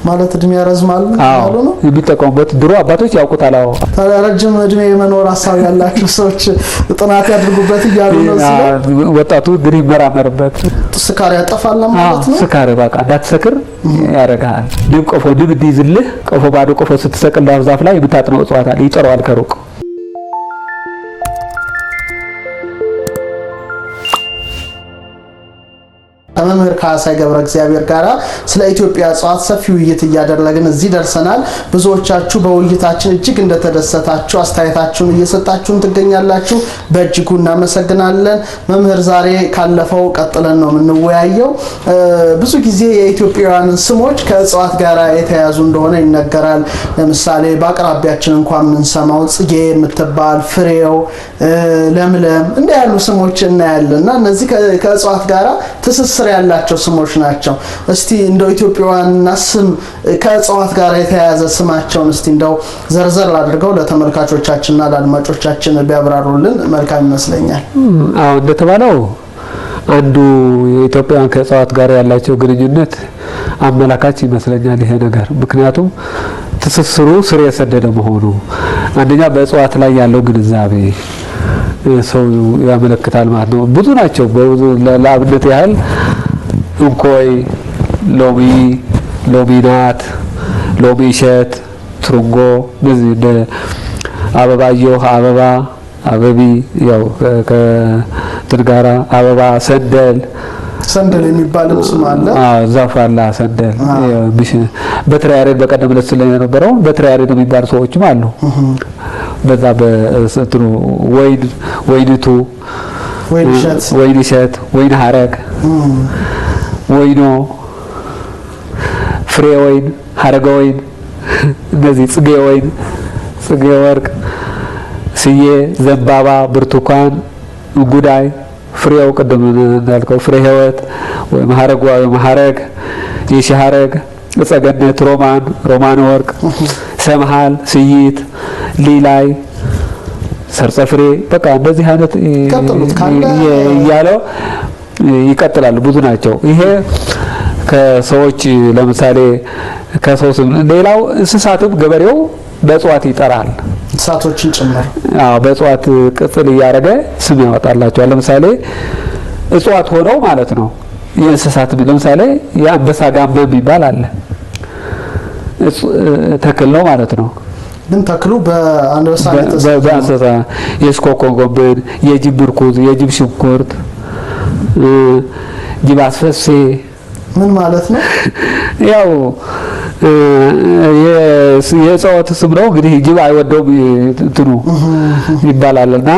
ማለት እድሜ ያረዝማል ያሉ ነው የሚጠቀሙበት። ድሮ አባቶች ያውቁታል። አዎ ረጅም እድሜ የመኖር ሐሳብ ያላቸው ሰዎች ጥናት ያድርጉበት እያሉ ነው። ወጣቱ እንግዲህ ይመራመርበት። ስካር ያጠፋል ማለት ነው። ስካር በቃ እንዳትሰክር ያደርጋል። ንብ ቆፎ ንብ እንዲይዝልህ ቆፎ ባዶ ቆፎ ስትሰቅል ዛፍ ላይ የምታጥነው እጽዋት አለ፣ ይጨረዋል ከሩቅ። ከመምህር ካሳይ ገብረ እግዚአብሔር ጋራ ስለ ኢትዮጵያ እጽዋት ሰፊ ውይይት እያደረግን እዚህ ደርሰናል። ብዙዎቻችሁ በውይይታችን እጅግ እንደተደሰታችሁ አስተያየታችሁን እየሰጣችሁን ትገኛላችሁ። በእጅጉ እናመሰግናለን። መምህር ዛሬ ካለፈው ቀጥለን ነው የምንወያየው። ብዙ ጊዜ የኢትዮጵያውያን ስሞች ከእጽዋት ጋራ የተያዙ እንደሆነ ይነገራል። ለምሳሌ በአቅራቢያችን እንኳን የምንሰማው ጽጌ የምትባል ፍሬው፣ ለምለም እንደ ያሉ ስሞች እናያለንና እነዚህ ከእጽዋት ጋራ ትስስር ያላቸው ስሞች ናቸው። እስቲ እንደው ኢትዮጵያውያንና ስም ከእጽዋት ጋር የተያያዘ ስማቸውን እስቲ እንደው ዘርዘር አድርገው ለተመልካቾቻችንና ለአድማጮቻችን ቢያብራሩልን መልካም ይመስለኛል። አዎ እንደተባለው አንዱ የኢትዮጵያውያን ከእጽዋት ጋር ያላቸው ግንኙነት አመላካች ይመስለኛል ይሄ ነገር። ምክንያቱም ትስስሩ ስር የሰደደ መሆኑ አንደኛ በእጽዋት ላይ ያለው ግንዛቤ ሰው ያመለክታል ማለት ነው። ብዙ ናቸው። ለአብነት ያህል እንኮይ፣ ሎሚ፣ ሎሚናት፣ ሎሚ እሸት፣ ትርንጎ እነዚህ እንደ አበባየሁ፣ አበባ፣ አበቢ ያው ከትንጋራ አበባ፣ ሰንደል የሚባለው ስም አለ። ዛፍ አለ ሰንደል። በትረ ያሬድ በቀደም ዕለት ስለነበረው በትረ ያሬድ የሚባሉ ሰዎችም አሉ። በዛ በእንትኑ ወይንቱ፣ ወይን እሸት፣ ወይን ሀረግ፣ ወይኖ፣ ፍሬ ወይን፣ ሀረገ ወይን እነዚህ ጽጌ ወይን፣ ጽጌ ወርቅ፣ ስዬ፣ ዘንባባ፣ ብርቱካን፣ ጉዳይ፣ ፍሬው ቅድም እንዳልከው ፍሬ ህይወት ወይም ሀረግ፣ የሺ ሀረግ፣ እጸገነት፣ ሮማን ወርቅ፣ ሰምሃል፣ ስይት፣ ሊላይ፣ ሰርጸ ፍሬ በቃ እንደዚህ አይነት እያለው ይቀጥላሉ። ብዙ ናቸው። ይሄ ከሰዎች ለምሳሌ ከሰው ስም ሌላው እንስሳትም ገበሬው በእጽዋት ይጠራል። እንስሳቶችን ጭምር በእጽዋት ቅጽል እያደረገ ስም ያወጣላቸዋል። ለምሳሌ እጽዋት ሆነው ማለት ነው። የእንስሳት ለምሳሌ የአንበሳ ጋማ የሚባል አለ። ተክል ነው ማለት ነው። ግን ተክሉ በአንበሳ በእንስሳ የስኮኮ ጎመን፣ የጅብ ምርኩዝ፣ የጅብ ሽንኩርት፣ ጅብ አስፈሴ ምን ማለት ነው? ያው የእጽዋት ስም ነው እንግዲህ። ጅብ አይወደውም እንትኑ ይባላልና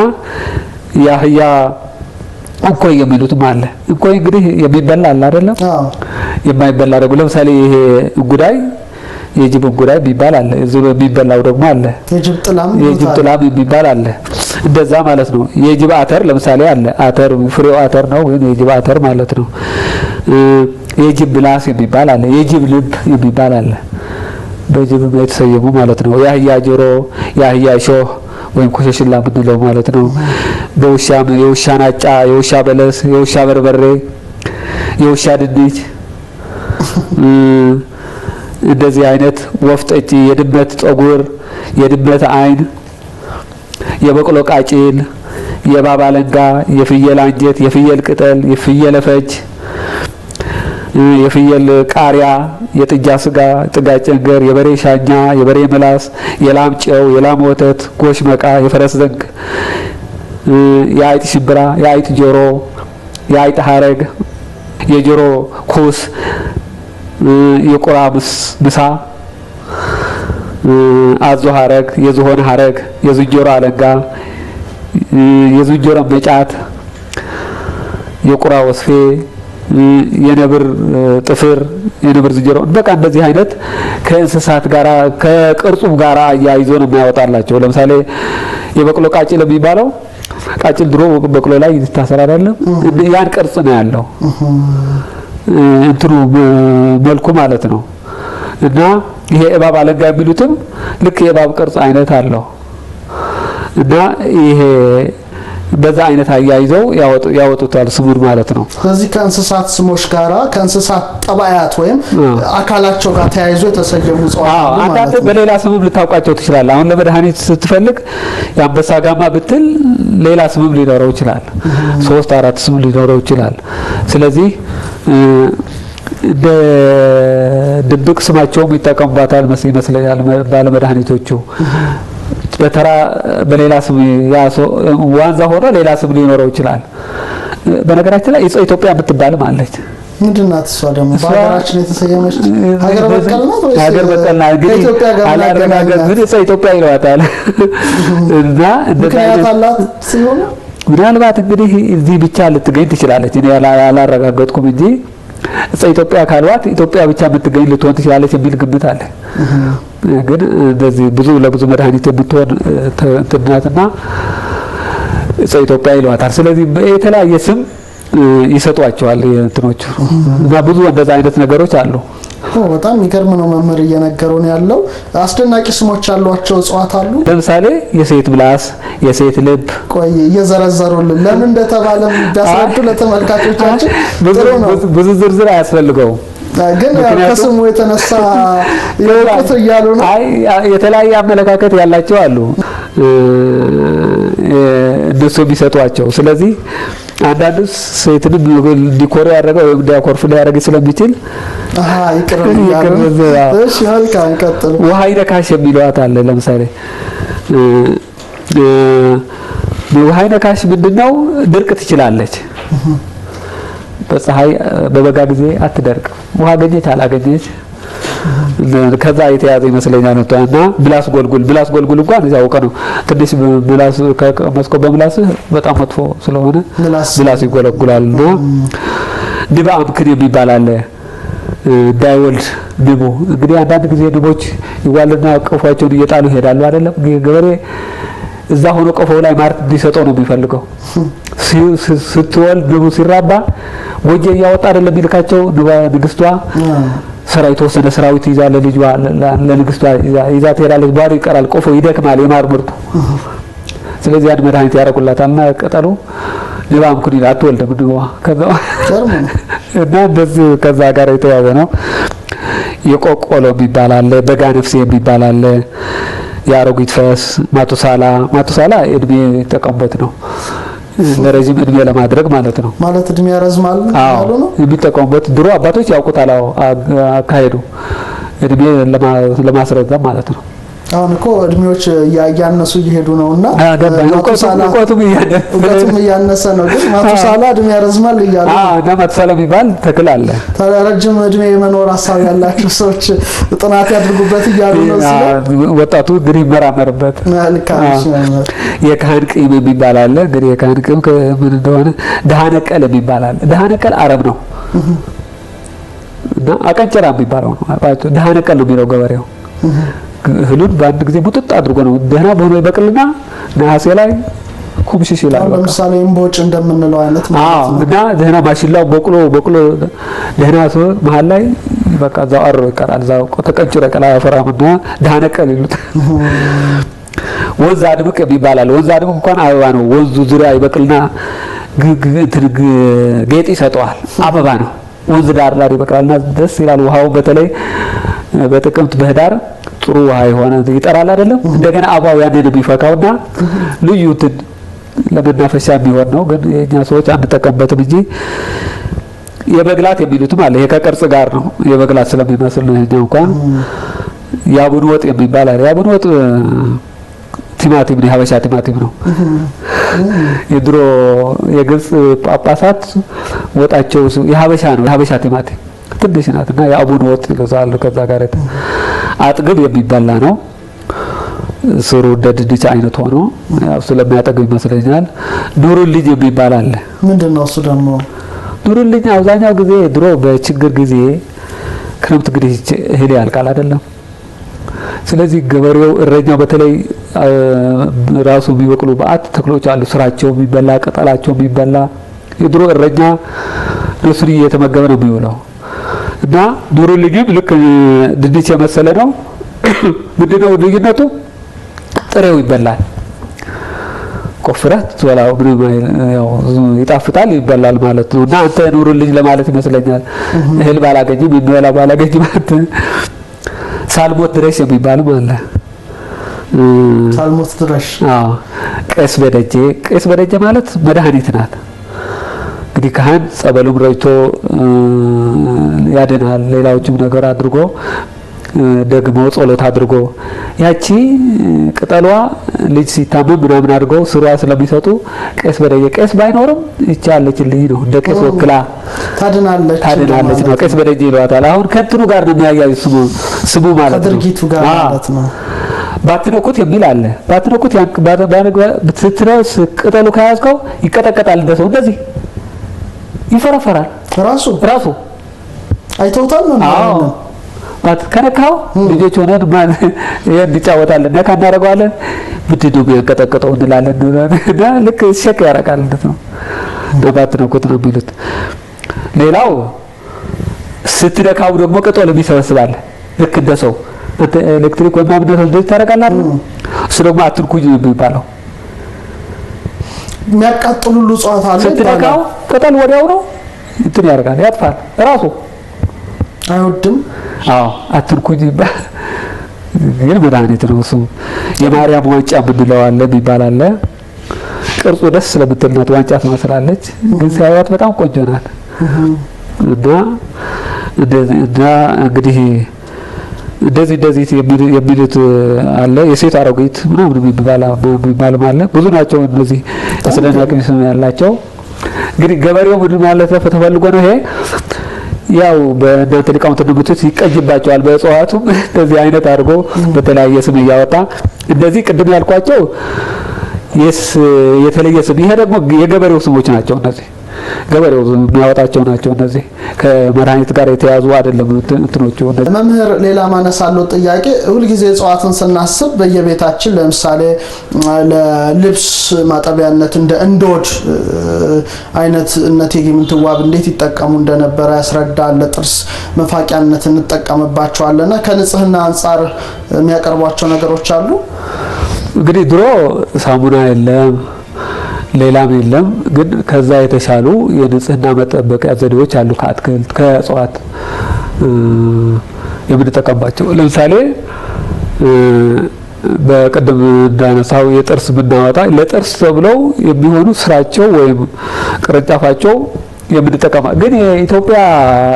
ያህያ እንኮይ የሚሉትም አለ። እንኮይ እንግዲህ የሚበላ አለ አይደለም? የማይበላ ደግሞ ለምሳሌ ይሄ ጉዳይ የጅብ ጉዳይ የሚባል አለ። እዚህ የሚበላው ደግሞ አለ። የጅብ ጥላም የሚባል አለ። እንደዛ ማለት ነው። የጅብ አተር ለምሳሌ አለ። አተር ፍሬው አተር ነው ግን የጅብ አተር ማለት ነው። የጅብ ምላስ የሚባል አለ። የጅብ ልብ የሚባል አለ። በጅብ የተሰየሙ ማለት ነው። የአህያ ጆሮ፣ የአህያ ሾህ ወይም ኮሸሽላ የምንለው ማለት ነው። የውሻ ናጫ፣ የውሻ በለስ፣ የውሻ በርበሬ፣ የውሻ ድንች እንደዚህ አይነት ወፍጠጪ፣ የድመት ፀጉር፣ የድመት አይን፣ የበቅሎ ቃጭል፣ የእባብ አለንጋ፣ የፍየል አንጀት፣ የፍየል ቅጠል፣ የፍየል ፈጅ፣ የፍየል ቃሪያ፣ የጥጃ ስጋ፣ ጥጋ ጨንገር፣ የበሬ ሻኛ፣ የበሬ ምላስ፣ የላም ጨው፣ የላም ወተት፣ ጎሽ መቃ፣ የፈረስ ዘንግ፣ የአይጥ ሽብራ፣ የአይጥ ጆሮ፣ የአይጥ ሀረግ፣ የጆሮ ኩስ፣ የቁራ ምሳ፣ አዞ ሀረግ፣ የዝሆን ሀረግ፣ የዝንጀሮ አለንጋ፣ የዝንጀሮ መጫት፣ የቁራ ወስፌ፣ የነብር ጥፍር፣ የነብር ዝንጀሮ በቃ እንደዚህ አይነት ከእንስሳት ጋራ ከቅርጹም ጋራ አያይዞ ነው የሚያወጣላቸው። ለምሳሌ የበቅሎ ቃጭል የሚባለው ቃጭል ድሮ በቅሎ ላይ ይታሰራል አይደለም? ያን ቅርጽ ነው ያለው እንትኑ መልኩ ማለት ነው። እና ይሄ እባብ አለንጋ የሚሉትም ልክ የእባብ ቅርጽ አይነት አለው። እና ይሄ በዛ አይነት አያይዘው ያወጡታል ስሙን ማለት ነው። ስለዚህ ከእንስሳት ስሞች ጋራ ከእንስሳት ጠባያት ወይም አካላቸው ጋር ተያይዞ የተሰየሙ እጽዋት አሉ ማለት ነው። አንዳንድ በሌላ ስምም ልታውቃቸው ትችላለህ። አሁን ለመድኃኒት ስትፈልግ የአንበሳ ጋማ ብትል ሌላ ስምም ሊኖረው ይችላል። 3-4 ስም ሊኖረው ይችላል። ስለዚህ እንደ ድብቅ ስማቸውም ይጠቀሙባታል ይመስለኛል ባለመድኃኒቶቹ። በተራ በሌላ ስም ዋንዛ ሆኖ ሌላ ስም ሊኖረው ይችላል። በነገራችን ላይ ኢትዮጵያ የምትባልም አለች። ምንድናት እሷ ደግሞ በሀገራችን የተሰየመች ሀገር በቀል ናት ወይስ ሀገር በቀል ናት? እንግዲህ አላረጋገጥ ግን ኢትዮጵያ ይለዋታል እና ምክንያት አላት ሲሆን ምናልባት እንግዲህ እዚህ ብቻ ልትገኝ ትችላለች። እኔ አላረጋገጥኩም እንጂ ኢትዮጵያ ካልዋት ኢትዮጵያ ብቻ የምትገኝ ልትሆን ትችላለች የሚል ግምት አለ። ግን እንደዚህ ለብዙ መድኃኒት የምትሆን እንትናትና ኢትዮጵያ ይለዋታል። ስለዚህ የተለያየ ስም ይሰጧቸዋል እንትኖቹ እና ብዙ እንደዛ አይነት ነገሮች አሉ። በጣም የሚገርም ነው። መምህር እየነገሩን ያለው አስደናቂ ስሞች ያሏቸው እጽዋት አሉ። ለምሳሌ የሴት ምላስ፣ የሴት ልብ። ቆይ እየዘረዘሩልን ለምን እንደተባለ ቢያስረዱ ለተመልካቾቻችን ጥሩ ነው። ብዙ ዝርዝር አያስፈልገውም። ግን ከስሙ የተነሳ ይወቁት እያሉ ነው። አይ የተለያየ አመለካከት ያላቸው አሉ እነሱ የሚሰጧቸው። ስለዚህ አንዳንዱ ሴትንም ዲኮር ያደረገው ወይም ዲያኮርፍ ሊያደርግ ስለሚችል ይቅርብ። እሺ መልካም ቀጥሉ። ውሃ ይነካሽ የሚለዋት አለ። ለምሳሌ ውሃ ይነካሽ ምንድነው? ድርቅ ትችላለች። በፀሐይ በበጋ ጊዜ አትደርቅም። ውሃ አገኘች አላገኘች ከዛ የተያዘ ይመስለኛል ነው። እና ምላስ ጎልጉል እንኳን እዚያው ነው። ትንሽ ምላስ ከመስኮ በምላስ በጣም መጥፎ ስለሆነ ምላስ ይጎለጉላልና ንብ አምክን የሚባል አለ። ዳይወልድ ንቡ እንግዲህ አንዳንድ ጊዜ ንቦች ይዋልና ቀፏቸውን እየጣሉ ይሄዳሉ አይደለም። ገበሬ እዛ ሆኖ ቀፎው ላይ ማር እንዲሰጠው ነው የሚፈልገው። ስትወልድ ንቡ ሲራባ ጎጆ እያወጣ አይደለም የሚልካቸው ንግስቷ የተወሰነ ሰራዊት ይዛ ለልጇ ለንግስቷ ይዛ ትሄዳለች። ባዶ ይቀራል፣ ቆፎ ይደክማል የማር ምርቱ። ስለዚህ ያን መድኃኒት ያደርጉላታልና ቅጠሉ ንብ አምክን ይላል። አትወልድም ንቧ ከዛ እና እንደዚህ ከዛ ጋር የተያዘ ነው። የቆቆሎ የሚባል አለ፣ በጋ ነፍሴ የሚባል አለ፣ የአሮጊት ፈስ፣ ማቱሳላ እድሜ የተጠቀሙበት ነው። ለረጅም እድሜ ለማድረግ ማለት ነው። ማለት እድሜ ያረዝማል ያሉ ነው የሚጠቀሙበት። ድሮ አባቶች ያውቁታል አካሄዱ እድሜ ለማስረዘም ማለት ነው። አሁን እኮ እድሜዎች ያያነሱ እየሄዱ ነውና እውቀቱም እያነሰ ነው። ግን ማቱሳላ እድሜ ያረዝማል እያሉ እና ማቱሳላ የሚባል ተክል አለ። ረጅም እድሜ የመኖር ሀሳብ ያላቸው ሰዎች ጥናት ያድርጉበት እያሉ ነው። ወጣቱ እንግዲህ ይመራመርበት። የካህን ቅም የሚባል አለ። እንግዲህ የካህን ቅም ምን እንደሆነ ደሃነቀል የሚባል አለ። ደሃነቀል አረብ ነው እና አቀንጨራ የሚባለው ነው። ደሃነቀል ነው የሚለው ገበሬው። እህሉን በአንድ ጊዜ ሙጥጥ አድርጎ ነው ደህና በሆነ ይበቅልና ነሐሴ ላይ ኩምሽሽ ይላል። ለምሳሌ እምቦጭ እንደምንለው አይነት ማለት ነው። እና ደህና ማሽላው በቅሎ ደህና ሰው መሃል ላይ በቃ እዛው አሮ ይቀራል። እዛው ተቀንጭሮ ይቀራል። አፈራምና ደሃነቀል ይሉት። ወንዝ አድምቅ ይባላል። ወንዝ አድምቅ እንኳን አበባ ነው። ወንዙ ዙሪያ ይበቅልና ጌጥ ይሰጠዋል። አበባ ነው። ወንዝ ዳር ይበቅላልና ደስ ይላል። ውሃው በተለይ በጥቅምት በህዳር ጥሩ ውሃ የሆነ ይጠራል አይደለም። እንደገና አበባው ያንን የሚፈካውና ልዩ እንትን ለመናፈሻ የሚሆን ነው። ግን የኛ ሰዎች አንጠቀምበትም እንጂ የበግላት የሚሉትም አለ። ይሄ ከቅርጽ ጋር ነው የበግላት ስለሚመስል ነው። እኛው እንኳን ያቡን ወጥ የሚባል አለ። ያቡን ወጥ ቲማቲም ነው፣ የሀበሻ ቲማቲም ነው። የድሮ የግብጽ ጳጳሳት ወጣቸው የሀበሻ ነው። የሀበሻ ቲማቲም ትንሽ ናትና የአቡን ወጥ ይገዛሉ። ከዛ ጋር አጥግብ የሚበላ ነው። ስሩ እንደ ድንች አይነት ሆኖ ያው ስለሚያጠግብ ይመስለኛል። ኑሩልኝ የሚባል አለ። ምንድነው እሱ ደግሞ? ኑሩልኝ አብዛኛው ጊዜ ድሮ በችግር ጊዜ ክረምት እንግዲህ እህል ያልቃል አይደለም። ስለዚህ ገበሬው እረኛው በተለይ ራሱ የሚበቅሉ በአት ተክሎች አሉ። ስራቸው የሚበላ ቅጠላቸው የሚበላ የድሮ እረኛ እሱን እየተመገበ ነው የሚውለው እና ኑሩልኝም ልክ ድንች የመሰለ ነው። ምንድነው ልዩነቱ? ጥሬው ይበላል። ቆፍረህ ትበላው ምንም ያው ይጣፍጣል ይበላል ማለት ነው። እና አንተ ኑሩልኝ ለማለት ይመስለኛል። እህል ባላገኝም የሚበላ ባላገኝም አንተ ሳልሞት ድረስ የሚባልም አለ። ሳልሞት ድረስ ቄስ በደጄ ማለት መድኃኒት ናት። እንግዲህ ካህን ጸበሉም ረጭቶ ያድናል። ሌላዎችም ነገር አድርጎ ደግሞ ጸሎት አድርጎ ያቺ ቅጠሏ ልጅ ሲታመም ምናምን አድርገው ስሯ ስለሚሰጡ ቄስ በደጄ ቄስ ባይኖርም ይቻለችልኝ ነው። እንደ ቄስ ወክላ ታድናለች ነው። ቄስ በደጄ ይሏታል። አሁን ከእንትኑ ጋር ነው የሚያያዩ ስሙ ማለት ነው። ከድርጊቱ ጋር ማለት ነው። ባትነኩት የሚል አለ። ባትነኩት ስትነስ ቅጠሉ ከያዝከው ይቀጠቀጣል። እንደሰው እንደዚህ ይፈረፈራል። ራሱ አይተውታል ነው ማለት ከነካው ልጆች ሆነን እንጫወታለን፣ ነካ እናደርገዋለን። ምንድን ነው የሚያንቀጠቅጠው እንላለን እና ልክ ሸክ ያደርጋል እንደት ነው ባትነኩት ነው የሚሉት። ሌላው ስትነካው ደግሞ ቅጠል የሚሰበስባል ልክ እንደ ሰው ኤሌክትሪክ ወይ ማግኔት እንደዚህ ታደርጋለህ። እሱ ደግሞ አትንኩኝ የሚባለው የሚያቃጥሉ ሁሉ እጽዋት አለ። ስትነካው ቅጠል ወዲያው ነው እንትን ያደርጋል፣ ያጥፋል ራሱ አይወድም። አትንኩኝ ግን መድኃኒት ነው እሱ። የማርያም ዋንጫ የምንለው አለ የሚባል አለ። ቅርጹ ደስ ስለምትልናት ዋንጫ ትመስላለች፣ ግን ሲያዩት በጣም ቆንጆ ናት። እና እንግዲህ እንደዚህ የሚሉት አለ። የሴት አሮጊት ምናምን የሚባልም አለ። ብዙ ናቸው እነዚህ አስደናቂ ስም ያላቸው። እንግዲህ ገበሬው ምን ማለት ተፈልጎ ነው ይሄ ያው በእናንተ ሊቃውንት እንደምትሉት ይቀጅባቸዋል። በእጽዋቱም እንደዚህ አይነት አድርጎ በተለያየ ስም እያወጣ እንደዚህ ቅድም ያልኳቸው የተለየ ስም። ይሄ ደግሞ የገበሬው ስሞች ናቸው። እነዚህ ገበሬው የሚያወጣቸው ናቸው። እነዚህ ከመድኃኒት ጋር የተያዙ አይደለም እንትኖቹ። መምህር ሌላ ማነሳለው ጥያቄ ሁልጊዜ እጽዋትን ስናስብ በየቤታችን ለምሳሌ ለልብስ ማጠቢያነት እንደ እንዶድ አይነት እነቴጌ ምንትዋብ እንዴት ይጠቀሙ እንደነበረ ያስረዳል። ለጥርስ መፋቂያነት እንጠቀምባቸዋለና ከንጽህና አንፃር የሚያቀርቧቸው ነገሮች አሉ። እንግዲህ ድሮ ሳሙና የለም ሌላም የለም፣ ግን ከዛ የተሻሉ የንጽህና መጠበቂያ ዘዴዎች አሉ። ከአትክልት ከእጽዋት የምንጠቀምባቸው ለምሳሌ በቀደም እንዳነሳው የጥርስ ብናወጣ ለጥርስ ተብለው የሚሆኑ ስራቸው ወይም ቅርንጫፋቸው የምንጠቀማ ግን የኢትዮጵያ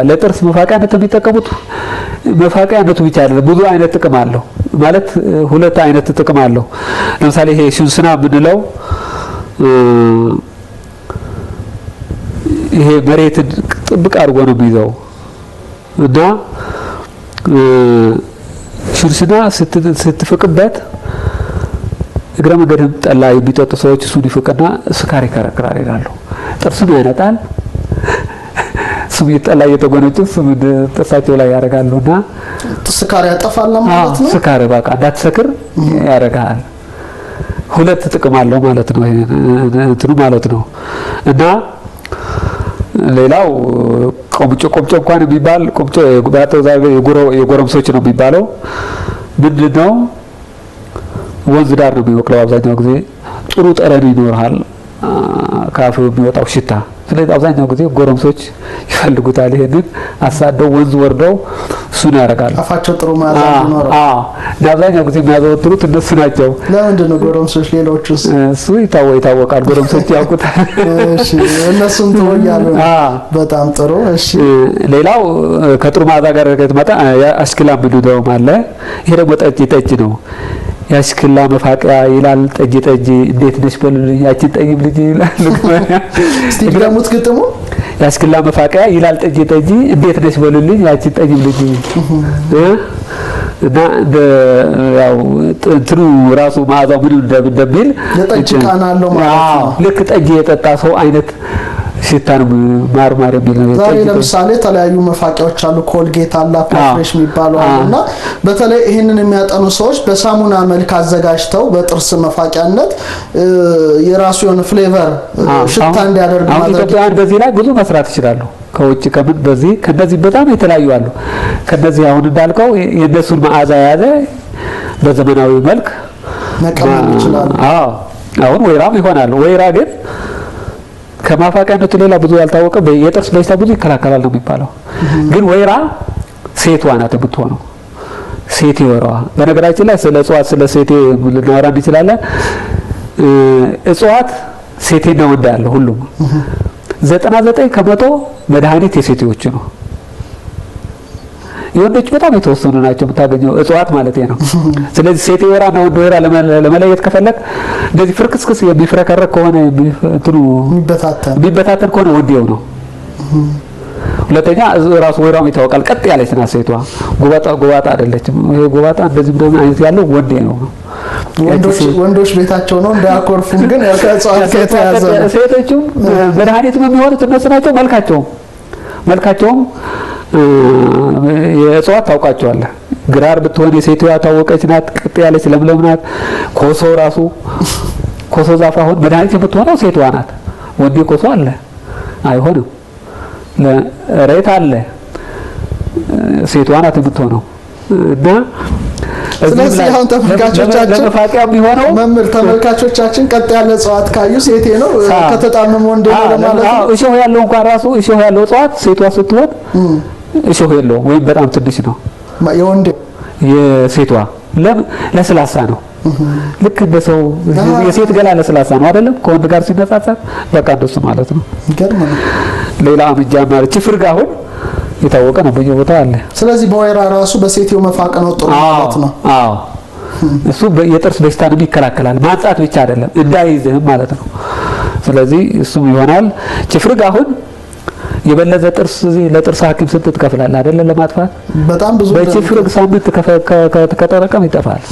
ለጥርስ መፋቂያነት የሚጠቀሙት መፋቂያነቱ ብቻ አይደለም፣ ብዙ አይነት ጥቅም አለው። ማለት ሁለት አይነት ጥቅም አለው። ለምሳሌ ይሄ ሽንስና የምንለው ይሄ መሬትን ጥብቅ አድርጎ ነው የሚይዘው እና ሽንስና ስትፍቅበት እግረ መንገድም ጠላ የሚጠጡ ሰዎች እሱን ይፍቅና ስካር ይከረክራል ይላሉ። ጥርሱን ያነጣል። እሱም ጠላ እየተጎነጩ እሱም ጥርሳቸው ላይ ያደርጋሉና ስካር ያጠፋል ማለት ነው። ስካር በቃ እንዳትሰክር ያደርጋል። ሁለት ጥቅም አለው ማለት ነው እንትኑ ማለት ነው። እና ሌላው ቆምጮ እንኳን የሚባል ቆምጮ የጎረምሶች ነው የሚባለው። ምንድነው ወንዝ ዳር ነው የሚወቅለው አብዛኛው ጊዜ። ጥሩ ጠረን ይኖርሃል ካፉ የሚወጣው ሽታ። ስለዚህ አብዛኛው ጊዜ ጎረምሶች ይፈልጉታል። ይሄንን አሳደው ወንዝ ወርደው እሱን ያደርጋሉ። አፋቸው ጥሩ መዓዛ ይኖራል። አብዛኛው ጊዜ የሚያዘወትሩት እነሱ ናቸው። ለምንድን ነው ጎረምሶች? ሌሎቹስ? እሱ ይታወቃል። ጎረምሶች ያውቁታል። እሺ እነሱን ተወያሉ። በጣም ጥሩ። እሺ ሌላው ከጥሩ መዓዛ ጋር ከተመጣ አሽክላ ምንድነው አለ። ይሄ ደግሞ ጠጅ ነው። ያሽክላ መፋቂያ ይላል። ጠጅ እንዴት ነሽ በሉልኝ ያቺን ጠይም ልጅ ይላል። እስቲ ድገሙት ግጥሙ። ያሽክላ መፋቂያ ይላል ጠጅ እንዴት ነሽ በሉልኝ ያቺን ጠይም ልጅ እና ያው እንትኑ ራሱ መዓዛው ምን እንደሚል የጠጅ ቃና አለው ማለት ነው። ልክ ጠጅ የጠጣ ሰው አይነት ሽታን ማርማር የሚል ነው። ዛሬ ለምሳሌ የተለያዩ መፋቂያዎች አሉ። ኮልጌት አለ፣ ፍሬሽ የሚባሉ አሉና በተለይ ይሄንን የሚያጠኑ ሰዎች በሳሙና መልክ አዘጋጅተው በጥርስ መፋቂያነት የራሱ የሆነ ፍሌቨር ሽታ እንዲያደርግ ማድረግ ኢትዮጵያ እንደዚህ ላይ ብዙ መስራት ይችላሉ። ከውጭ ከምን ከነዚህ በጣም የተለያዩ አሉ። ከነዚህ አሁን እንዳልከው የነሱን መዓዛ የያዘ በዘመናዊ መልክ መቀመም ይችላሉ። አሁን ወይራም ይሆናል። ወይራ ግን ከማፋቂያነቱ ሌላ ብዙ ያልታወቀ የጥርስ በሽታ ብዙ ይከላከላል ነው የሚባለው። ግን ወይራ ሴቷ ናት የምትሆነው፣ ሴት ወይራዋ። በነገራችን ላይ ስለ እጽዋት ስለ ሴቴ ልናወራ እንችላለን። እጽዋት ሴቴና ወንድ ያለው ሁሉም 99% መድኃኒት የሴቶች ነው። የወንዶች በጣም የተወሰኑ ናቸው የምታገኘው እጽዋት ማለት ነው። ስለዚህ ሴት ወይራ እና ወንድ ወይራ ለመለየት ከፈለክ እንደዚህ ፍርክስክስ የሚፍረከረክ ከሆነ እንትኑ የሚበታተን ከሆነ ወንዴው ነው። ሁለተኛ ራሱ ወይራው ይታወቃል። ቀጥ ያለች ናት ሴቷ። ጎባጣ አይደለችም። ይሄ ጎባጣ እንደዚህ እንደዚህ አይነት ያለው ወንዴ ነው። ወንዶች ቤታቸው ነው እንዳያኮርፉም፣ ግን ከእጽዋት ከተያዘ ሴቶቹ መድኃኒት የሚሆኑት እነሱ ናቸው። መልካቸውም የእጽዋት ታውቃቸዋለህ። ግራር ብትሆን የሴቷ ታወቀች ናት፣ ቀጥ ያለች ለምለም ናት። ኮሶ ዛፍ አሁን መድኃኒት የምትሆነው ሴቷ ናት። ወንዴ ኮሶ አለ አይሆንም። ለሬት አለ ሴቷ ናት የምትሆነው እና ስለዚህ አሁን ተመልካቾቻችን ቀጥ ያለ እጽዋት ካዩ ሴቴ ነው፣ ከተጣመመ ወንዴ ነው ማለት ነው። እሾህ ያለው እንኳን ራሱ እሾህ ያለው እጽዋት ሴቷ ስትሆን እሾህ የለውም ወይም በጣም ትንሽ ነው። የወንዴ የሴቷ ለስላሳ ነው። ልክ በሰው የሴት ገላ ለስላሳ ነው አይደለም? ከወንድ ጋር ሲነጻጸር በቃ እንደሱ ማለት ነው። ይገርማል። ሌላ አምጃ ማለት ችፍርግ አሁን የታወቀ ነው፣ በየቦታው አለ። ስለዚህ በወይራ ራሱ በሴቴው መፋቅ ነው ጥሩ ማለት ነው። አዎ እሱ የጥርስ በሽታን ይከላከላል። ማንጻት ብቻ አይደለም እንዳይዝህም ማለት ነው። ስለዚህ እሱም ይሆናል። ችፍርግ አሁን የበለዘ ጥርስ ለጥርስ ሐኪም ስንት ትከፍላለህ አይደለ? ለማጥፋት በጣም ብዙ በችፍርግ ሳምንት ከተጠቀም ይጠፋል።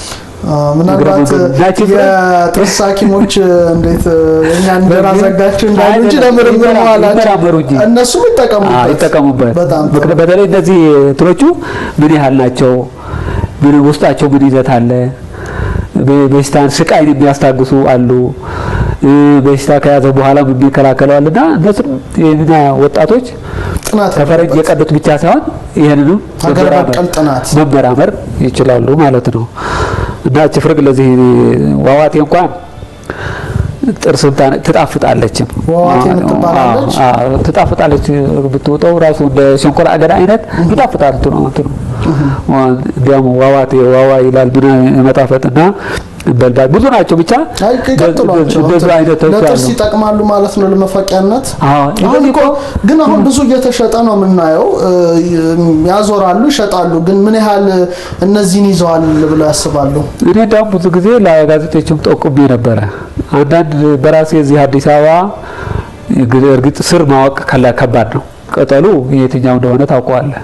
ምናልባት የጥርስ ሐኪሞች እንዴት እኛን እንደራዘጋችሁ እንዳሉ እንጂ ለምርምር ማላቸው እነሱም ይጠቀሙበት። በተለይ እነዚህ እንትኖቹ ምን ያህል ናቸው፣ ምን ውስጣቸው ምን ይዘት አለ፣ በሽታን ስቃይን የሚያስታግሱ አሉ፣ በሽታ ከያዘ በኋላ የሚከላከለዋልና እነሱ የኛ ወጣቶች ከፈረንጅ የቀዱት ብቻ ሳይሆን ይሄንንም ሀገር በቀል ጥናት መመራመር ይችላሉ ማለት ነው። እና ችፍርግ ለዚህ ዋዋቴ እንኳን ጥርስ ትጣፍጣለች። ዋዋቴ የምትባላለች ትጣፍጣለች። ብትወጣው ራሱ እንደ ሸንኮራ አገዳ አይነት ይጣፍጣል ነው። እንዲያውም ዋዋቴ ዋዋ ይላል ምን መጣፈጥና በልዳ ብዙ ናቸው። ብቻ ብዙ አይነት ለጥርስ ይጠቅማሉ ማለት ነው ለመፋቂያነት። ግን አሁን ብዙ እየተሸጠ ነው የምናየው። ያዞራሉ፣ ይሸጣሉ። ግን ምን ያህል እነዚህን ይዘዋል ብለው ያስባሉ? እኔ ደግሞ ብዙ ጊዜ ለጋዜጦችም ጠቁሜ ነበረ። አንዳንድ በራሴ እዚህ አዲስ አበባ እርግጥ ስር ማወቅ ከባድ ነው። ቅጠሉ የትኛው እንደሆነ ታውቀዋለህ፣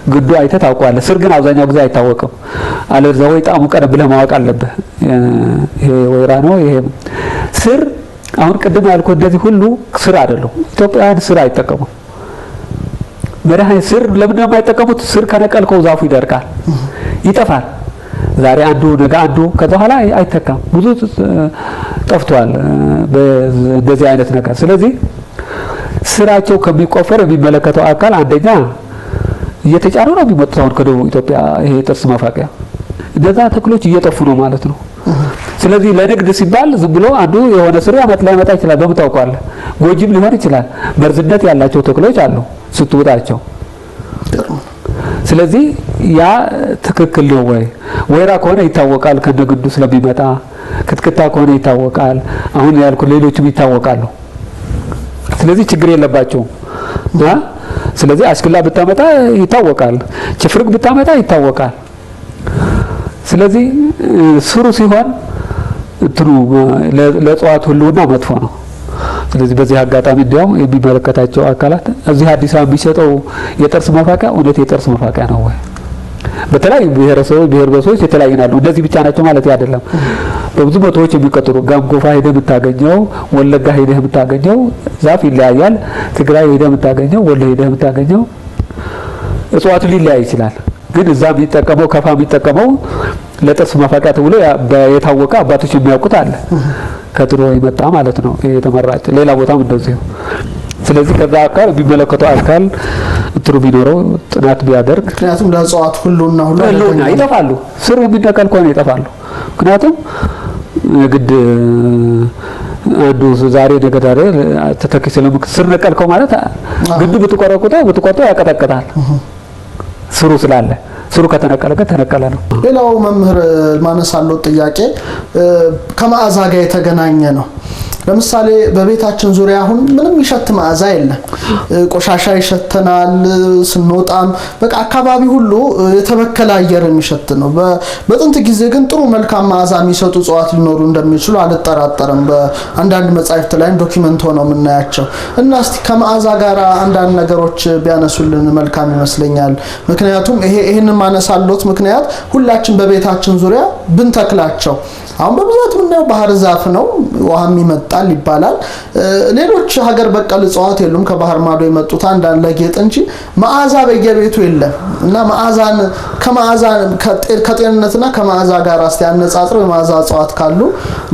ግንዱ አይተህ ታውቀዋለህ። ስር ግን አብዛኛው ጊዜ አይታወቅም። አለዛ ወይ ጣሙ ቀደም ብለህ ማወቅ አለብህ። ይሄ ወይራ ነው ይሄ ስር። አሁን ቅድም ያልኩህ እንደዚህ ሁሉ ስር አይደለም። ኢትዮጵያውያን ስር አይጠቀሙም። መድኃኒት ስር ለምን የማይጠቀሙት? ስር ከነቀልከው ዛፉ ይደርቃል፣ ይጠፋል። ዛሬ አንዱ ነገ አንዱ ከዛ በኋላ አይተካም። ብዙ ጠፍቷል በዚህ አይነት ነገር። ስለዚህ ስራቸው ከሚቆፈር የሚመለከተው አካል አንደኛ እየተጫኑ ነው የሚመጡት። አሁን ከደቡብ ኢትዮጵያ ይሄ ጥርስ መፋቂያ እነዛ ተክሎች እየጠፉ ነው ማለት ነው። ስለዚህ ለንግድ ሲባል ዝም ብሎ አንዱ የሆነ ስር ላይመጣ ይችላል። በምን ታውቃለህ? ጎጂም ሊሆን ይችላል። መርዝነት ያላቸው ተክሎች አሉ ስትውጣቸው። ስለዚህ ያ ትክክል ነው ወይ? ወይራ ከሆነ ይታወቃል ከነግንዱ ስለሚመጣ፣ ክትክታ ከሆነ ይታወቃል። አሁን ያልኩ ሌሎችም ይታወቃሉ። ስለዚህ ችግር የለባቸውም። ስለዚህ አሽክላ ብታመጣ ይታወቃል፣ ችፍርግ ብታመጣ ይታወቃል። ስለዚህ ስሩ ሲሆን እንትኑ ለእጽዋት ሁሉና መጥፎ ነው። ስለዚህ በዚህ አጋጣሚ እንዲያውም የሚመለከታቸው አካላት እዚህ አዲስ አበባ የሚሸጠው የጥርስ መፋቂያ እውነት የጥርስ መፋቂያ ነው ወይ? በተለያዩ ብሔረሰቦች የተለያዩ ናቸው። እንደዚህ ብቻ ናቸው ማለት አይደለም። በብዙ ቦታዎች የሚቀጥሩ ጋምጎፋ ሄደህ የምታገኘው፣ ወለጋ ሄደህ የምታገኘው ዛፍ ይለያያል። ትግራይ ሄደህ የምታገኘው፣ ወሎ ሄደህ የምታገኘው እጽዋቱ ሊለያይ ይችላል። ግን እዛ የሚጠቀመው ከፋ የሚጠቀመው ለጥርስ መፋቂያ ተብሎ የታወቀ አባቶች የሚያውቁት አለ። ከድሮ የመጣ ማለት ነው የተመራጭ። ሌላ ቦታም እንደዚሁ። ስለዚህ ከዛ አካል የሚመለከተው አካል እንትሩ ቢኖረው ጥናት ቢያደርግ፣ ምክንያቱም ለእጽዋት ሁሉና ይጠፋሉ። ስሩ የሚነቀል ከሆነ ይጠፋሉ። ምክንያቱም ግድ አንዱ ዛሬ ነገ ዛሬ ተተኪ ስር ነቀልከው ማለት ግድ ብትቆርጠው ያቀጠቅጣል ስሩ ስላለ ስሩ ከተነቀለ ተነቀለ ነው። ሌላው መምህር ማነሳለው ጥያቄ ከመዓዛ ጋር የተገናኘ ነው። ለምሳሌ በቤታችን ዙሪያ አሁን ምንም ይሸት መዓዛ የለም። ቆሻሻ ይሸተናል ስንወጣም በቃ አካባቢ ሁሉ የተበከለ አየር የሚሸት ነው። በጥንት ጊዜ ግን ጥሩ መልካም መዓዛ የሚሰጡ እጽዋት ሊኖሩ እንደሚችሉ አልጠራጠርም። በአንዳንድ መጻሕፍት ላይ ዶክመንት ሆነው የምናያቸው እና እስቲ ከመዓዛ ጋር አንዳንድ ነገሮች ቢያነሱልን መልካም ይመስለኛል። ምክንያቱም ይሄንን ማነሳሎት ምክንያት ሁላችን በቤታችን ዙሪያ ብንተክላቸው አሁን በብዛት ምናየው ባህር ዛፍ ነው ውሃም ይመጣል ይባላል። ሌሎች ሀገር በቀል እጽዋት የሉም ከባህር ማዶ የመጡት አንዳንድ ለጌጥ እንጂ መዓዛ በየቤቱ የለም እና ከጤንነትና ከመዓዛ ጋር እስቲ ያነጻጽረው የመዓዛ እጽዋት ካሉ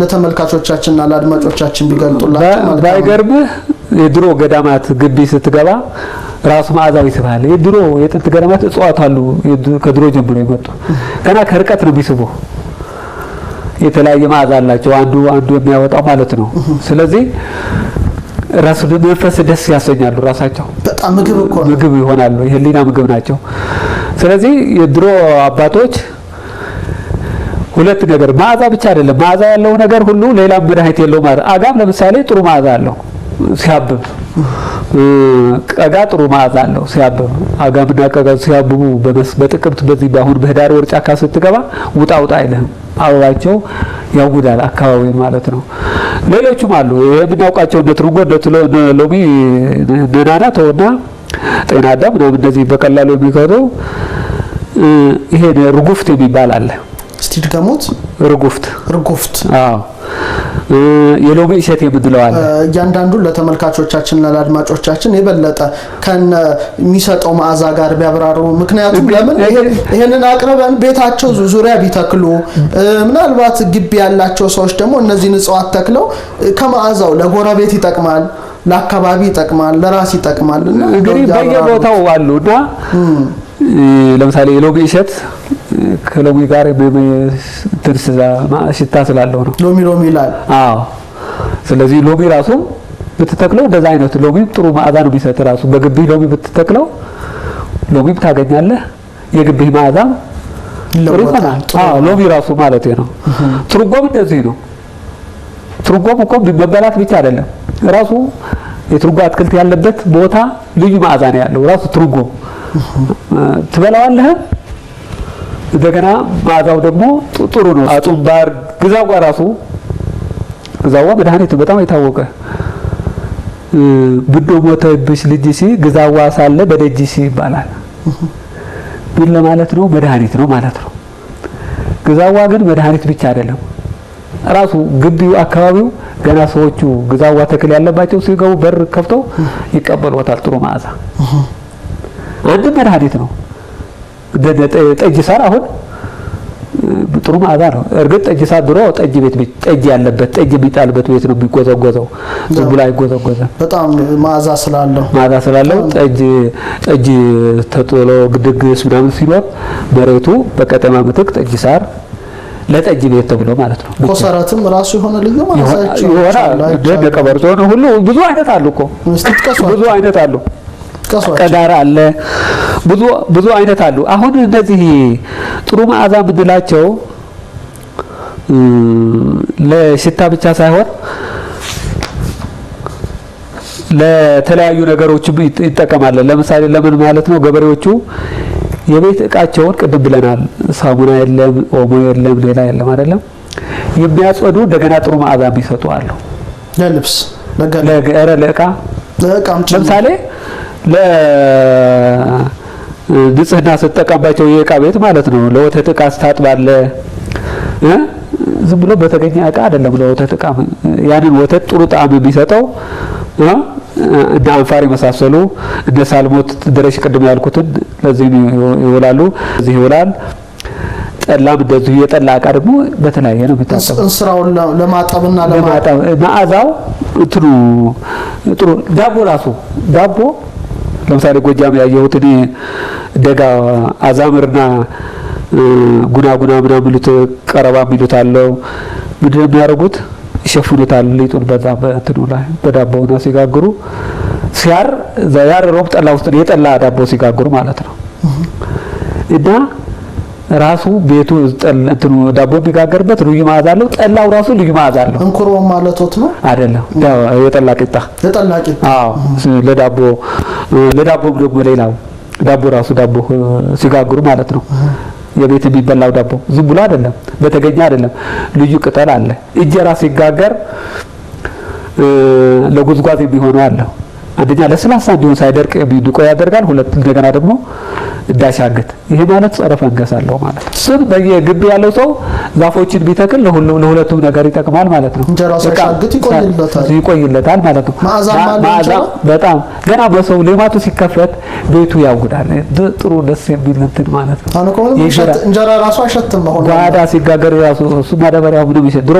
ለተመልካቾቻችንና ለአድማጮቻችን ቢገልጡላችሁ ማለት ነው። ባይገርምህ የድሮ ገዳማት ግቢ ስትገባ ራሱ መዓዛው ይስባል። የድሮ የጥንት ገዳማት እጽዋት አሉ ከድሮ ጀምሮ የመጡ ገና ከርቀት ነው የሚስቡ የተለያየ መዓዛ አላቸው አንዱ የሚያወጣው ማለት ነው። ስለዚህ ራሱ መንፈስ ደስ ያሰኛሉ ራሳቸው በጣም ምግብ ይሆናሉ የህሊና ምግብ ናቸው። ስለዚህ የድሮ አባቶች ሁለት ነገር መዓዛ ብቻ አይደለም መዓዛ ያለው ነገር ሁሉ ሌላ መድኃኒት የለውም ማለት አጋም ለምሳሌ ጥሩ መዓዛ አለው ሲያብብ ቀጋ ጥሩ መዓዛ አለው ሲያብብ አጋምና ቀጋ ሲያብቡ በጥቅምት በዚህ በአሁን በህዳር ወር ጫካ ስትገባ ውጣ አይልህም አበባቸው ያውዳል አካባቢ ማለት ነው። ሌሎችም አሉ የምናውቃቸው እንደ ትርንጎ እንደ ሎሚ ነናና ተውና ጤና አዳም ምናምን እንደዚህ በቀላሉ የሚከሩ ይሄ ርጉፍት የሚባል አለ። እስቲ ድገሙት። ርጉፍት አዎ የሎሚ እሸት የምንለው አለ። እያንዳንዱ ለተመልካቾቻችንና ለአድማጮቻችን የበለጠ የሚሰጠው መዓዛ ጋር ቢያብራሩ። ምክንያቱም ለምን ይሄንን አቅርበን ቤታቸው ዙሪያ ቢተክሉ ምናልባት ግቢ ያላቸው ሰዎች ደግሞ እነዚህን እጽዋት ተክለው ከመዓዛው ለጎረቤት ይጠቅማል ለአካባቢ ይጠቅማል ለራስ ይጠቅማል እና እንግዲህ በየቦታው አሉና ለምሳሌ የሎሚ እሸት ከሎሚ ጋር ሽታ ስላለው ነው ሎሚ ይላል። አዎ ስለዚህ ሎሚ ራሱ ብትተክለው እንደዛ አይነት ሎሚ ጥሩ መዓዛ ነው የሚሰጥ ራሱ በግቢ ሎሚ ብትተክለው ሎሚም ታገኛለህ የግቢ መዓዛ ይለወጣል። አዎ ሎሚ ራሱ ማለት ነው። ትርንጎም እንደዚህ ነው። ትርንጎም እኮ መበላት ብቻ አይደለም ራሱ የትርንጎ አትክልት ያለበት ቦታ ልዩ መዓዛ ነው ያለው ራሱ ትርንጎ ትበላዋለህ እንደገና መዓዛው ደግሞ ጥሩ ነው። አጡምባር ግዛዋ ራሱ ግዛዋ መድኃኒት በጣም የታወቀ ብዶ ሞተብሽ ልጅሽ ግዛዋ ሳለ በደጅሽ ይባላል። ምን ለማለት ነው? መድኃኒት ነው ማለት ነው። ግዛዋ ግን መድኃኒት ብቻ አይደለም ራሱ ግቢው አካባቢው ገና ሰዎቹ ግዛዋ ተክል ያለባቸው ሲገቡ በር ከፍተው ይቀበሉታል ጥሩ መዓዛ አንድ መድኃኒት ነው። ጠጅ ሳር አሁን ጥሩ መዓዛ ነው። እርግጥ ጠጅ ሳር ድሮ ጠጅ ቤት ጠጅ ያለበት ጠጅ የሚጣልበት ቤት ነው የሚጎዘጎዘው ዝም ብሎ አይጎዘጎዘም በጣም መዓዛ ስላለው ጠጅ ተጥሎ ድግስ ምናምን ሲኖር መሬቱ በቀጠማ ምትክ ጠጅ ሳር ለጠጅ ቤት ተብሎ ማለት ነው። ኮሰረትም ራሱ የሆነ ልዩ መዓዛቸው እንደ ቀበርቶ ነው ሁሉ ብዙ አይነት አሉ እኮ ብዙ አይነት አሉ ቀዳራ አለ ብዙ አይነት አሉ። አሁን እነዚህ ጥሩ መዓዛ የምንላቸው ለሽታ ብቻ ሳይሆን ለተለያዩ ነገሮችም ይጠቀማል። ለምሳሌ ለምን ማለት ነው ገበሬዎቹ የቤት እቃቸውን ቅድም ብለናል ሳሙና የለም ኦሞ የለም ሌላ የለም አይደለም የሚያጸዱ እንደገና ጥሩ መዓዛ የሚሰጡ አሉ። ለልብስ ለእቃ ለምሳሌ ለንጽህና ስትጠቀምባቸው የእቃ ቤት ማለት ነው። ለወተት እቃ ስታጥባለ ዝም ብሎ በተገኘ እቃ አይደለም ለወተት እቃ ያንን ወተት ጥሩ ጣዕም የሚሰጠው እንደ አንፋር የመሳሰሉ እንደ ሳልሞት ድረሽ ቅድም ያልኩትን ለዚህ ይውላሉ እዚህ ይውላል። ጠላም እንደዚህ የጠላ እቃ ደግሞ በተለያየ ነው የሚታጠበው እንስራውን ለማጠብና ለማጠብ መዓዛው ጥሩ ዳቦ ለምሳሌ ጎጃም ያየሁት እኔ ደጋ አዛምርና ጉናጉና ምናምን የሚሉት ቀረባ የሚሉት አለው ምንድን ነው የሚያደርጉት? ይሸፍኑታል ሊጡን በዛ በእንትኑ ላይ በዳቦውና ሲጋግሩ ሲያር ያረረው ጠላ ውስጥ የጠላ ዳቦ ሲጋግሩ ማለት ነው። እና ራሱ ቤቱ እንትኑ ዳቦ የሚጋገርበት ልዩ መዓዛ አለው። ጠላው ራሱ ልዩ መዓዛ አለው። እንኩሮ ማለት ነው አይደለም? የጠላ ቂጣ አዎ። ለዳቦም ደግሞ ሌላው ዳቦ ራሱ ዳቦ ሲጋግሩ ማለት ነው። የቤት የሚበላው ዳቦ ዝም ብሎ አይደለም፣ በተገኘ አይደለም። ልዩ ቅጠል አለ። እንጀራ ሲጋገር ለጉዝጓዝ የሚሆነው አለ። አንደኛ ለስላሳ እንዲሆን ሳይደርቅ እንዲቆይ ያደርጋል። ሁለት እንደገና ደግሞ እንዳሻግት። ይሄ ማለት ጸረ ፈንገስ አለው ማለት ነው። እሱን በየግቢ ያለው ሰው ዛፎችን ቢተክል ለሁለቱም ነገር ይጠቅማል ማለት ነው። እንጀራው ሳይሻግት ይቆይለታል ማለት ነው። መዓዛ በጣም ገና በሰው ሌማቱ ሲከፈት ቤቱ ያውዳል። ጥሩ ደስ የሚል እንትን ማለት ነው። እንጀራ ራሱ አይሸትም። አሁን ጓዳ ሲጋገር ራሱ እሱ ማዳበሪያው ነው የሚሸት። ድሮ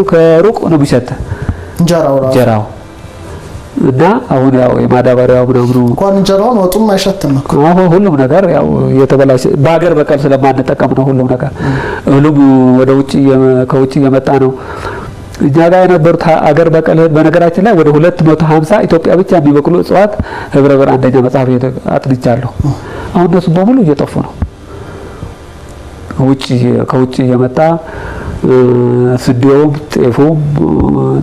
ከሩቅ ነው የሚሸት እንጀራው እና አሁን ያው የማዳበሪያው ምናምኑ እንኳን እንጀራውን ወጡም አይሸትም እኮ። አሁን ሁሉም ነገር ያው የተበላሸ በሀገር በቀል ስለማንጠቀም ነው። ሁሉም ነገር ሁሉም ወደ ውጪ ከውጪ የመጣ ነው። እኛ ጋር የነበሩት ሀገር በቀል በነገራችን ላይ ወደ 250 ኢትዮጵያ ብቻ የሚበቅሉ እጽዋት ህብረ ብር አንደኛ መጽሐፍ አጥንቻለሁ። አሁን እነሱ በሙሉ እየጠፉ ነው። ከውጪ የመጣ ስንዴውም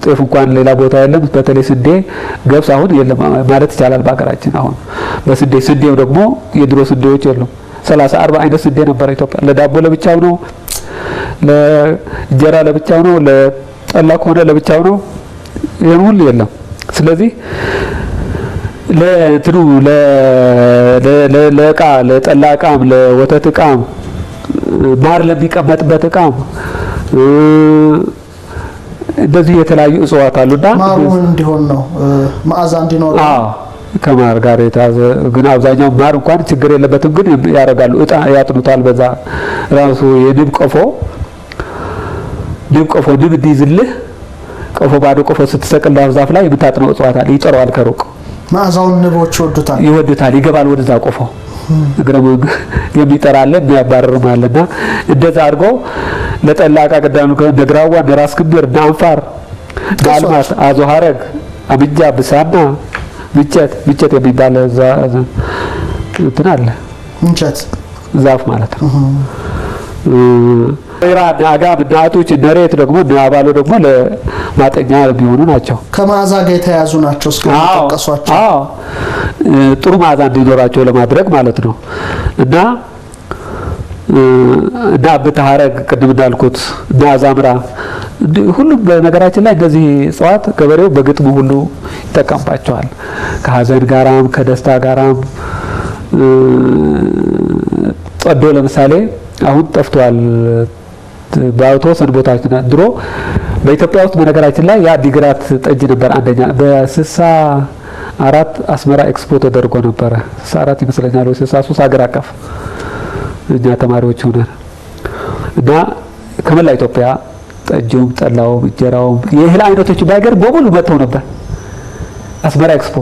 ጤፍ እንኳን ሌላ ቦታ የለም። በተለይ ስንዴ፣ ገብስ አሁን የለም ማለት ይቻላል በሀገራችን። አሁን ስንዴው ደግሞ የድሮ ስንዴዎች የሉም። 30-40 አይነት ስንዴ ነበር ኢትዮጵያ። ለዳቦ ለብቻው ነው፣ ለእንጀራ ለብቻው ነው፣ ለጠላ ከሆነ ለብቻው ነው። ይሄን ሁሉ የለም። ስለዚህ ለእንትኑ ለእቃ ለጠላ እቃም ለወተት እቃም ማር ለሚቀመጥበት እቃም እንደዚህ የተለያዩ እጽዋት አሉና ማሩ እንዲሆን ነው መዓዛ እንዲኖር። አዎ ከማር ጋር የተያዘ ግን አብዛኛው ማር እንኳን ችግር የለበትም፣ ግን ያደርጋሉ ያጥኑታል። በዛ ራሱ የንብ ቀፎ ንብ እንዲይዝልህ ቀፎ ባዶ ቀፎ ስትሰቅል ዛፍ ላይ የምታጥነው እጽዋት አለ። ይጠራዋል ከሩቅ መዓዛውን ንቦች ይወዱታል፣ ይገባል ወደዛ ቀፎ። እግረም የሚጠራለ የሚያባርርም አለና እንደዛ አድርጎ ለጠላ ዕቃ ቀዳኑ ከነግራዋ ነራስ ክምር ናንፋር ዳልማት አዞ ሀረግ አምጃ ብሳና ምቸት የሚባል እንትን አለ። ምቸት ዛፍ ማለት ነው። አጋም እናቶች ነሬት ደግሞ አባሎ ደግሞ ለማጠኛ የሚሆኑ ናቸው። ከመዓዛ ጋር የተያዙ ናቸው እስከተጠቀሷቸው። አዎ ጥሩ መዓዛ እንዲኖራቸው ለማድረግ ማለት ነው። እና ብታረግ ቅድም እንዳልኩት እና ዛምራ ሁሉም በነገራችን ላይ እነዚህ እጽዋት ገበሬው በግጥሙ ሁሉ ይጠቀምባቸዋል። ከሀዘን ጋራም ከደስታ ጋራም ጠዶ ለምሳሌ አሁን ጠፍቷል። በተወሰኑ ቦታዎች ድሮ በኢትዮጵያ ውስጥ በነገራችን ላይ የአዲግራት ጠጅ ነበር አንደኛ። በ64 አስመራ ኤክስፖ ተደርጎ ነበረ። 64 ይመስለኛል ወይ 63 ሀገር አቀፍ እኛ ተማሪዎች ሆነን እና ከመላ ኢትዮጵያ ጠጁም ጠላውም እንጀራውም የእህል አይነቶች ባይገር በሙሉ መጥተው ነበር። አስመራ ኤክስፖ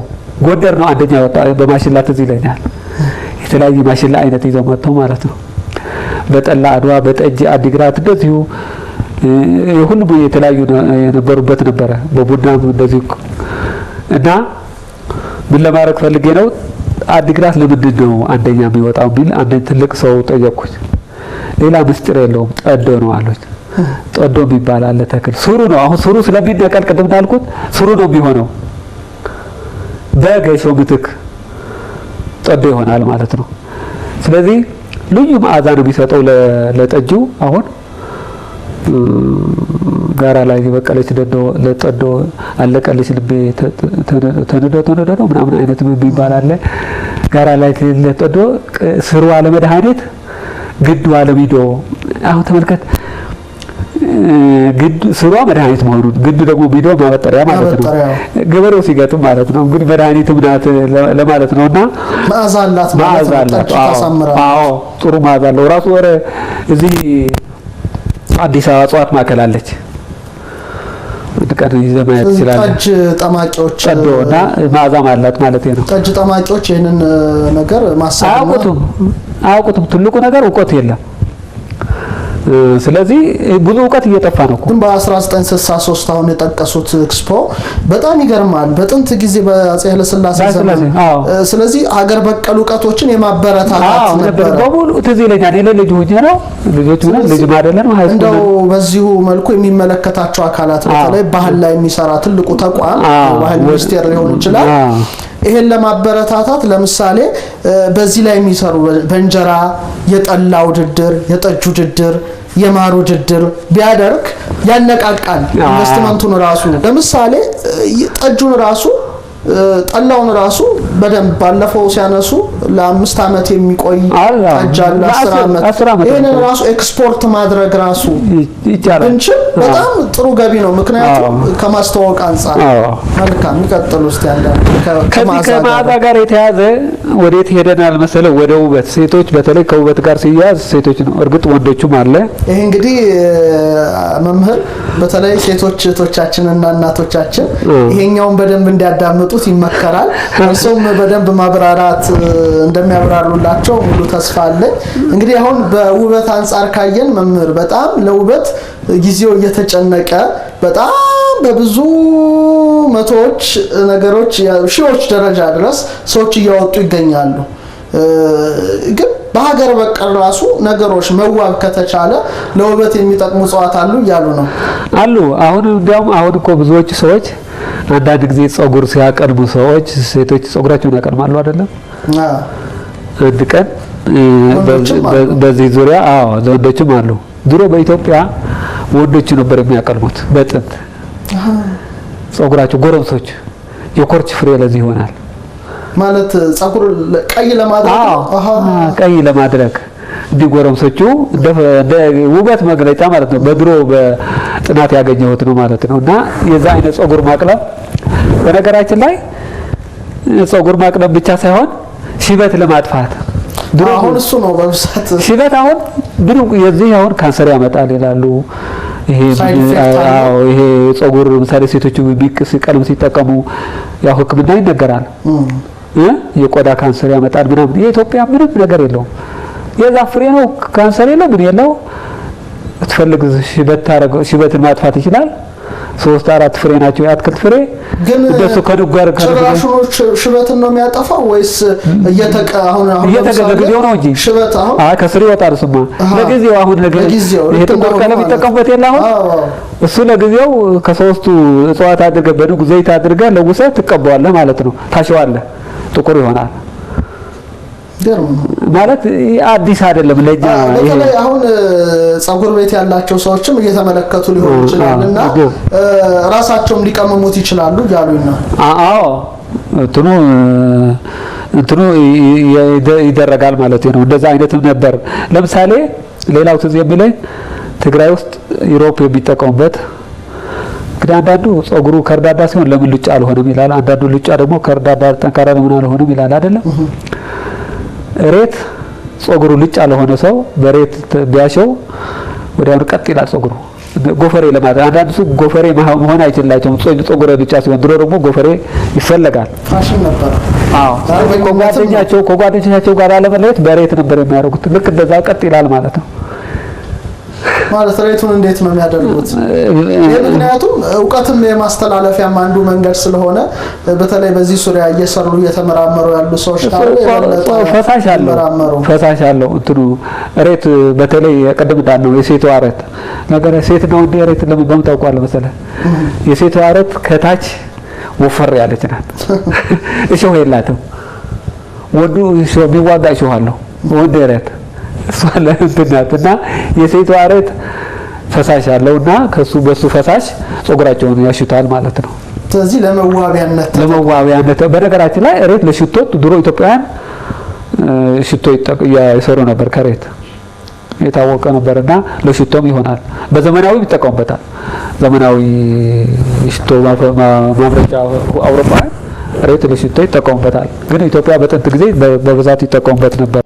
ጎንደር ነው አንደኛ ወጣ በማሽላ ትዝ ይለኛል። የተለያዩ ማሽላ አይነት ይዘው መጥተው ማለት ነው። በጠላ አድዋ በጠጅ አዲግራት እንደዚሁ ሁሉም የተለያዩ የነበሩበት ነበረ። በቡናም እንደዚሁ እና ምን ለማድረግ ፈልጌ ነው አዲግራት ለምንድን ነው አንደኛ የሚወጣው ቢል አንድ ትልቅ ሰው ጠየቅኩኝ። ሌላ ምስጢር የለውም ጠዶ ነው አሉት። ጠዶ የሚባል አለ ተክል ሱሩ ነው። አሁን ሱሩ ስለሚነቀል ቅድም እንዳልኩት ሱሩ ነው የሚሆነው። በገሾ ምትክ ጠዶ ይሆናል ማለት ነው። ስለዚህ ልዩ መዓዛ ነው የሚሰጠው ለጠጁ። አሁን ጋራ ላይ የበቀለች ደዶ ለጠዶ አለቀለች ልቤ ተነዶ ነው ምናምን አይነት የሚባል አለ። ጋራ ላይ ለጠዶ ስሩ አለ መድኃኒት ግዱ አለ ቢዶ። አሁን ተመልከት ግድ ስሯ መድኃኒት መሆኑን ግዱ ደግሞ ቢዶ ማበጠሪያ ማለት ነው። ገበሬው ሲገጥም ማለት ነው። እንግዲህ መድኃኒትም ናት ለማለት ነውና መዓዛ አላት ማለት ነው። አዎ ጥሩ መዓዛ አለው ራሱ። ወረ እዚህ አዲስ አበባ እጽዋት ማዕከል አለች። ቀን ይዘህ ማየት ይችላል። ጠጅ ጠማቂዎች ጠዶና መዓዛም አላት ማለት ነው። ጠጅ ጠማቂዎች ይሄንን ነገር ማሳብ አያውቁትም። ትልቁ ነገር እውቀት የለም። ስለዚህ ብዙ እውቀት እየጠፋ ነው እኮ። ግን በ1963 አሁን የጠቀሱት ኤክስፖ በጣም ይገርማል። በጥንት ጊዜ በአፄ ኃይለሥላሴ ዘመን ስለዚህ ሀገር በቀል እውቀቶችን የማበረታታት ነበር። በሙሉ ትዝ ይለኛል። እኔ ልጅ ሆኜ ነው ልጆች ምን ልጅ ማደለን ነው ሃይስኩል እንደው በዚሁ መልኩ የሚመለከታቸው አካላት በተለይ ባህል ላይ የሚሰራ ትልቁ ተቋም ባህል ሚኒስቴር ሊሆን ይችላል። ይሄን ለማበረታታት ለምሳሌ በዚህ ላይ የሚሰሩ በእንጀራ የጠላ ውድድር፣ የጠጅ ውድድር፣ የማር ውድድር ቢያደርግ ያነቃቃል። ኢንቨስትመንቱን ራሱ ለምሳሌ ጠጁን ራሱ ጠላውን ራሱ በደንብ ባለፈው ሲያነሱ ለ5 አመት የሚቆይ ጠጅ አለ 10 አመት ይሄንን ራሱ ኤክስፖርት ማድረግ ራሱ ይቻላል እንጂ በጣም ጥሩ ገቢ ነው። ምክንያቱም ከማስተዋወቅ አንፃር መልካም ይቀጥሉ እስቲ ያለ ከማዛ ጋር የተያዘ ወዴት ሄደናል መሰለው? ወደ ውበት። ሴቶች በተለይ ከውበት ጋር ሲያዝ ሴቶች ነው። እርግጥ ወንዶቹም አለ። ይሄ እንግዲህ መምህር በተለይ ሴቶች እህቶቻችንና እናቶቻችን ይሄኛውን በደንብ እንዲያዳምጡት ይመከራል። እርሶም በደንብ ማብራራት እንደሚያብራሩላቸው ሙሉ ተስፋ አለኝ። እንግዲህ አሁን በውበት አንፃር ካየን መምህር በጣም ለውበት ጊዜው እየተጨነቀ በጣም በብዙ መቶዎች ነገሮች ሺዎች ደረጃ ድረስ ሰዎች እያወጡ ይገኛሉ። ግን በሀገር በቀል ራሱ ነገሮች መዋብ ከተቻለ ለውበት የሚጠቅሙ እጽዋት አሉ እያሉ ነው አሉ። አሁን እንዲያውም አሁን እኮ ብዙዎች ሰዎች አንዳንድ ጊዜ ጸጉር ሲያቀልሙ ሰዎች ሴቶች ጸጉራቸውን ያቀልማሉ አይደለም? አንድ ቀን በዚህ ዙሪያ ወንዶችም አሉ። ድሮ በኢትዮጵያ ወንዶች ነበር የሚያቀልሙት በጥንት ጸጉራቸው። ጎረምሶች የኮርች ፍሬ ለዚህ ይሆናል ማለት ጸጉር ቀይ ለማድረግ ቀይ ለማድረግ እንዲጎረምሶቹ እንደ ውበት መግለጫ ማለት ነው። በድሮ በጥናት ያገኘሁት ነው ማለት ነው። እና የዛ አይነት ጸጉር ማቅለም በነገራችን ላይ ጸጉር ማቅለም ብቻ ሳይሆን ሽበት ለማጥፋት ድሮ አሁን እሱ ነው በብዛት ሽበት አሁን ድሮ የዚህ አሁን ካንሰር ያመጣል ይላሉ። ይሄ ጸጉር ምሳሌ ሴቶቹ ቢቅስ ቀለም ሲጠቀሙ ያው ሕክምና ይነገራል። የቆዳ ካንሰር ያመጣል ምናምን። የኢትዮጵያ ምንም ነገር የለውም። የዛ ፍሬ ነው ካንሰር የለው ምን የለው። ትፈልግ ሽበትን ማጥፋት ይችላል። 3-4 ፍሬ ናቸው የአትክልት ፍሬ። ግን እንደሱ ከድጓር ጭራሹኖች ሽበትን ነው የሚያጠፋው ወይስ እየተገለገለው ነው እንጂ ሽበት አሁን ከስር ይወጣል። እሱማ ለጊዜው አሁን ይሄ ጥቁር ቀለም የሚጠቀሙበት የለ አሁን እሱ ለጊዜው ከሶስቱ እጽዋት አድርገህ በንጉ ዘይት አድርገህ ለውሰህ ትቀባዋለህ ማለት ነው። ታሸዋለህ፣ ጥቁር ይሆናል ማለት አዲስ አይደለም ለኛ። በተለይ አሁን ጸጉር ቤት ያላቸው ሰዎችም እየተመለከቱ ሊሆን ይችላልና ራሳቸውም ሊቀመሙት ይችላሉ ያሉኝ ነው። እንትኑ ይደረጋል ማለት ነው። እንደዛ አይነትም ነበር። ለምሳሌ ሌላው ትዝ የሚለኝ ትግራይ ውስጥ ዩሮፕ የሚጠቀሙበት እንግዲህ አንዳንዱ ጸጉሩ ከርዳዳ ሲሆን ለምን ልጫ አልሆነም ይላል። አንዳንዱ ልጫ ደግሞ ከርዳዳ ጠንካራ ለምን አልሆነም ይላል አይደለም። ሬት ጸጉሩ ልጫ ለሆነ ሰው በሬት ቢያሸው ወዲያውኑ ቀጥ ይላል ጸጉሩ። ጎፈሬ ለማድረግ አንዳንዱ ሰው ጎፈሬ መሆን አይችላቸውም። ጸጉረ ልጫ ሲሆን ድሮ ደግሞ ጎፈሬ ይፈለጋል። ፋሽን ነበር። ከጓደኞቻቸው ጋር ለመለየት በሬት ነበር የሚያደርጉት። ልክ እንደዛ ቀጥ ይላል ማለት ነው። ማለት ሬቱን እንዴት ነው የሚያደርጉት? ምክንያቱም እውቀትም የማስተላለፊያም አንዱ መንገድ ስለሆነ በተለይ በዚህ ዙሪያ እየሰሩ እየተመራመሩ ያሉ ሰዎች ካሉ ፈሳሽ አለው እንትኑ ሬት በተለይ ቅድም እንዳልነው የሴቷ ሬት ነገር ሴት ነው እንደ ሬት ለምን ታውቃለህ መሰለህ? የሴቷ ሬት ከታች ወፈር ያለች ናት። እሾህ የላትም። ወንዱ እሾህ ቢዋጋ እሾህ አለው። ወንድ ሬት እሷለ እንትናትና የሴቷ ሬት ፈሳሽ አለውና በሱ ፈሳሽ ጸጉራቸውን ያሽታል ማለት ነው። ስለዚህ ለመዋቢያነት በነገራችን ላይ ሬት ለሽቶ ድሮ ኢትዮጵያውያን ሽቶ ይሰሩ ነበር። ከሬት የታወቀ ነበርና ለሽቶም ይሆናል። በዘመናዊ ይጠቀሙበታል። ዘመናዊ ሽቶ ማምረቻ አውሮፓውያን ሬት ለሽቶ ይጠቀሙበታል። ግን ኢትዮጵያ በጥንት ጊዜ በብዛት ይጠቀሙበት ነበር።